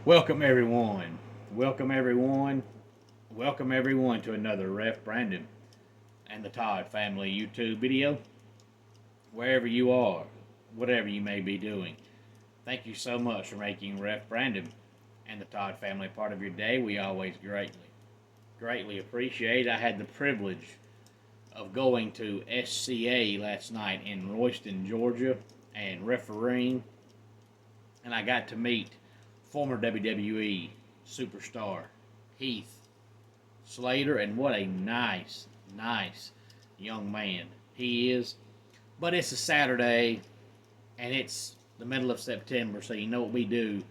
Welcome everyone. Welcome everyone. Welcome everyone to another Ref Brandon and the Todd family YouTube video. Wherever you are, whatever you may be doing, thank you so much for making Ref Brandon and the Todd family part of your day. We always greatly appreciate. I had the privilege of going to SCA last night in Royston, Georgia, and refereeing, and I got to meet former WWE superstar Heath Slater, and what a nice young man he is. But it's a Saturday, and it's the middle of September, so you know what we do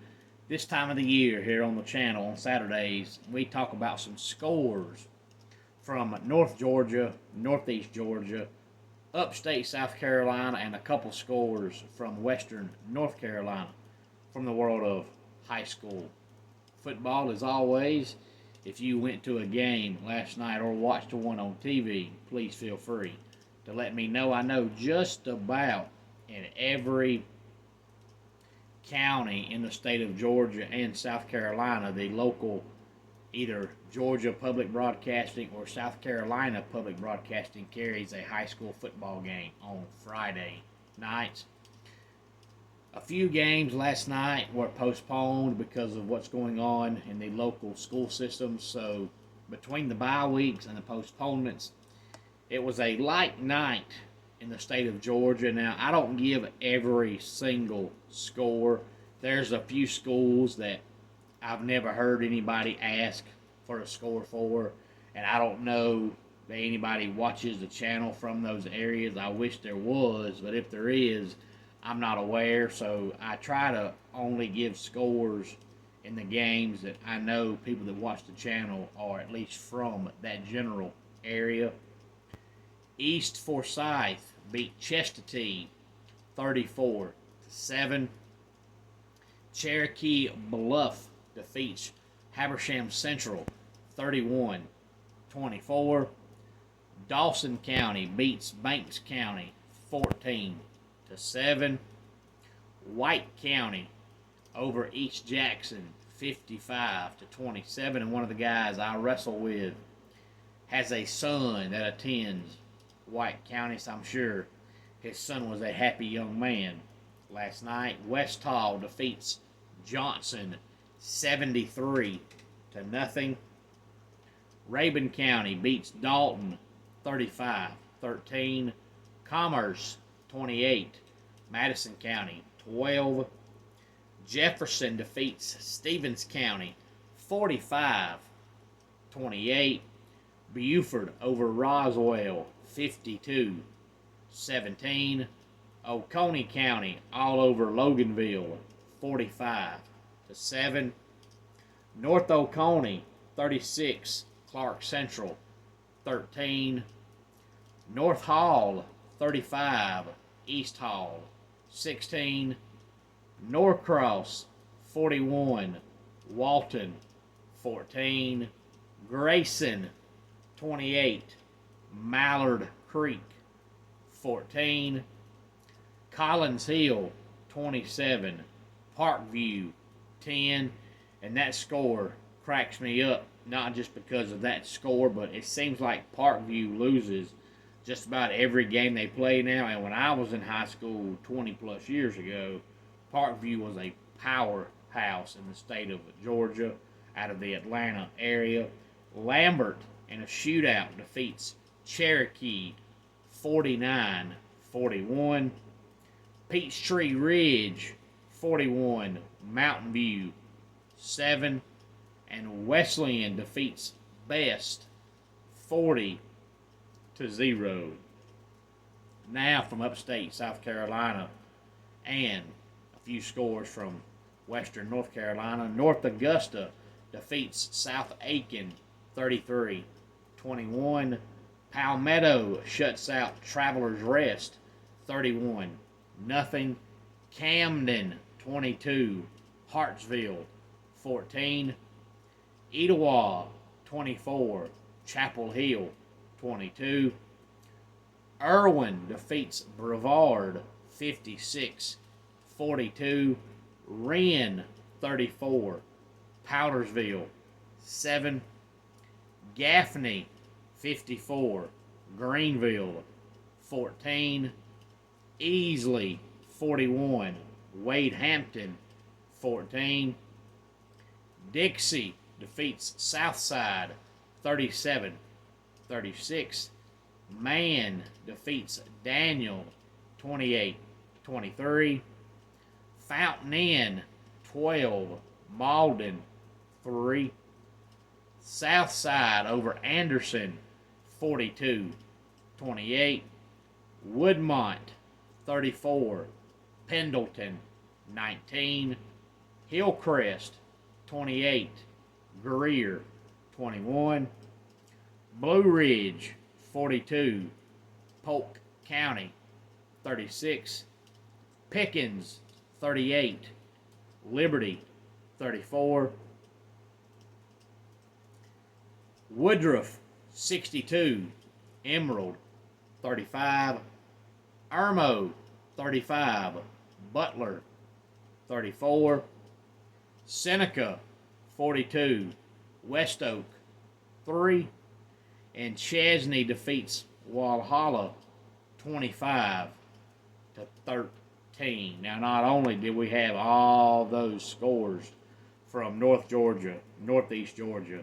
this time of the year here on the channel on Saturdays. We talk about some scores from North Georgia, Northeast Georgia, upstate South Carolina, and a couple scores from Western North Carolina from the world of high school football. As always, if you went to a game last night or watched one on TV, please feel free to let me know. I know just about in every county in the state of Georgia and South Carolina, the local either Georgia Public Broadcasting or South Carolina Public Broadcasting carries a high school football game on Friday nights. A few games last night were postponed because of what's going on in the local school systems. So between the bye weeks and the postponements, it was a light night in the state of Georgia. Now, I don't give every single score. There's a few schools that I've never heard anybody ask for a score for, and I don't know that anybody watches the channel from those areas. I wish there was, but if there is, I'm not aware. So I try to only give scores in the games that I know people that watch the channel are at least from that general area. East Forsyth beat Chestatee 34-7. Cherokee Bluff defeats Habersham Central 31-24. Dawson County beats Banks County 14-7. White County over East Jackson 55-27. And one of the guys I wrestle with has a son that attends White County, so I'm sure his son was a happy young man last night. West Hall defeats Johnson 73-0. Rabun County beats Dalton 35-13. Commerce 28. Madison County 12. Jefferson defeats Stevens County 45-28. Buford over Roswell 52-17. Oconee County all over Loganville 45-7. North Oconee 36. Clark Central 13. North Hall 35. East Hall 16. Norcross 41. Walton 14. Grayson 28. Mallard Creek 14. Collins Hill 27. Parkview 10. And that score cracks me up, not just because of that score, but it seems like Parkview loses just about every game they play now. And when I was in high school 20 plus years ago, Parkview was a powerhouse in the state of Georgia, out of the Atlanta area. Lambert in a shootout defeats Cherokee 49-41. Peachtree Ridge 41. Mountain View 7. And Wesleyan defeats Best 40-0. Now from upstate South Carolina and a few scores from Western North Carolina. North Augusta defeats South Aiken 33-21. Palmetto shuts out Travelers Rest 31-0. Camden 22. Hartsville 14. Etowah 24. Chapel Hill 22. Irwin defeats Brevard 56-42. Wren 34. Powdersville, 7. Gaffney, 54. Greenville, 14. Easley, 41. Wade Hampton, 14. Dixie defeats Southside, 37-36. Man defeats Daniel, 28-23. Fountain Inn, 12. Malden, 3. Southside over Anderson, 42-28. Woodmont, 34. Pendleton, 19. Hillcrest, 28. Greer, 21. Blue Ridge, 42. Polk County, 36. Pickens, 38. Liberty, 34. Woodruff, 62. Emerald, 35. Irmo, 35. Butler, 34. Seneca, 42. West Oak, 3. And Chesney defeats Walhalla, 25-13. Now, not only did we have all those scores from North Georgia, Northeast Georgia,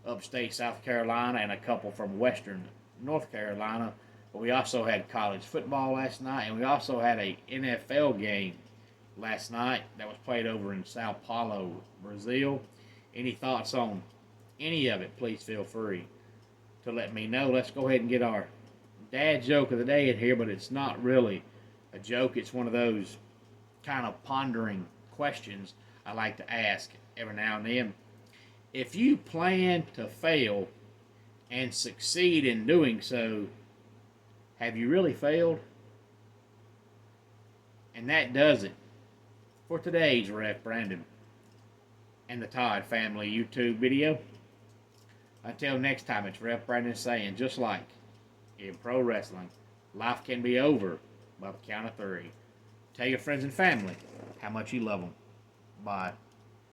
upstate South Carolina, and a couple from Western North Carolina, but we also had college football last night, and we also had a NFL game last night that was played over in Sao Paulo, Brazil. Any thoughts on any of it, please feel free to let me know. Let's go ahead and get our dad joke of the day in here, but it's not really a joke. It's one of those kind of pondering questions I like to ask every now and then. If you plan to fail and succeed in doing so, have you really failed? And that does it for today's Ref Brandon and the Todd Family YouTube video. Until next time, it's Ref Brandon saying, just like in pro wrestling, life can be over by the count of 3. Tell your friends and family how much you love them. Bye.